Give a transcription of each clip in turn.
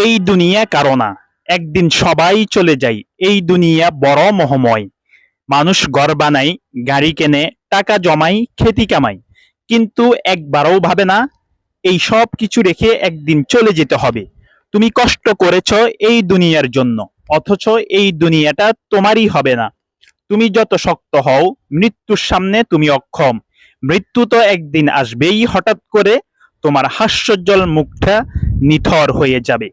এই দুনিয়া কারো না, একদিন সবাই চলে যায়। এই দুনিয়া বড় মোহময়। মানুষ ঘর বানায়, গাড়ি কেনে, টাকা জমায়, খ্যাতি কামায়, কিন্তু একবারও ভাবে না এই সব কিছু রেখে একদিন চলে যেতে হবে। তুমি কষ্ট করেছ এই দুনিয়ার জন্য, অথচ এই দুনিয়াটা তোমারই হবে না। তুমি যত শক্ত হও, মৃত্যুর সামনে তুমি অক্ষম। মৃত্যু তো একদিন আসবেই হঠাৎ করে। তোমার হাস্যোজ্জ্বল মুখটা নিথর হয়ে যাবে।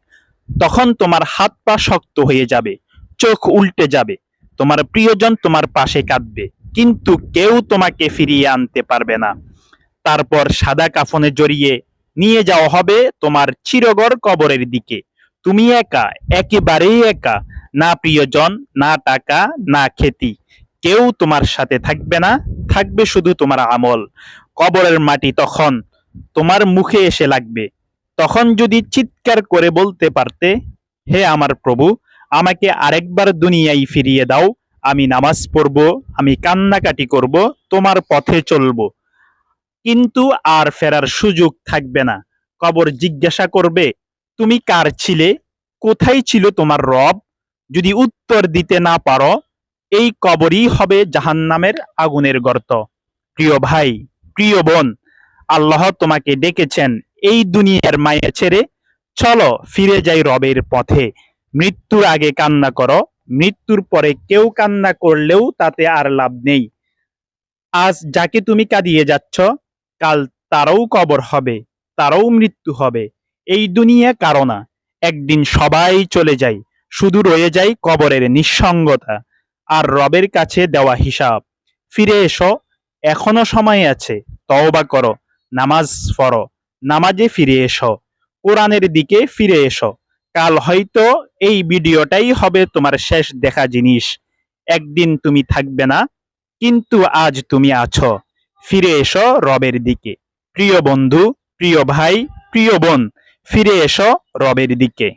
তখন তোমার হাত পা শক্ত হয়ে যাবে, চোখ উল্টে যাবে। তোমার প্রিয়জন তোমার পাশে কাঁদবে, কিন্তু কেউ তোমাকে ফিরিয়ে আনতে পারবে না। তারপর সাদা কাফনে জড়িয়ে নিয়ে যাওয়া হবে তোমার চিরগর কবরের দিকে। তুমি একা, একেবারেই একা। না প্রিয়জন, না টাকা, না খ্যাতি। কেউ তোমার সাথে থাকবে না, থাকবে শুধু তোমার আমল। কবরের মাটি তখন তোমার মুখে এসে লাগবে। তখন যদি চিৎকার করে বলতে পারতে, হে আমার প্রভু, আমাকে আরেকবার দুনিয়ায় ফিরিয়ে দাও। আমি নামাজ পড়ব, আমি কান্নাকাটি করব, তোমার পথে চলব। কিন্তু আর ফেরার সুযোগ থাকবে না। কবর জিজ্ঞাসা করবে, তুমি কার ছিলে? কোথায় ছিল তোমার রব? যদি উত্তর দিতে না পারো, এই কবরই হবে জাহান্নামের আগুনের গর্ত। প্রিয় ভাই, প্রিয় বোন, আল্লাহ তোমাকে ডেকেছেন এই দুনিয়ার মায়া ছেড়ে চলো ফিরে যাই রবের পথে। মৃত্যুর আগে কান্না করো, মৃত্যুর পরে কেউ কান্না করলেও তাতে আর লাভ নেই। আজ যাকে তুমি কাঁদিয়ে যাচ্ছ, কাল তারও কবর হবে, তারও মৃত্যু হবে। এই দুনিয়া কারো না, একদিন সবাই চলে যায়। শুধু রয়ে যায় কবরের নিঃসঙ্গতা আর রবের কাছে দেওয়া হিসাব। ফিরে এসো, এখনো সময় আছে। তওবা করো, নামাজ পড়ো, নামাজে ফিরে এসো, কোরআনের দিকে ফিরে এসো। কাল হয়তো এই ভিডিওটাই হবে তোমার শেষ দেখা জিনিস। একদিন তুমি থাকবে না, কিন্তু আজ তুমি আছো। ফিরে এসো রবের দিকে। প্রিয় বন্ধু, প্রিয় ভাই, প্রিয় বোন, ফিরে এসো রবের দিকে।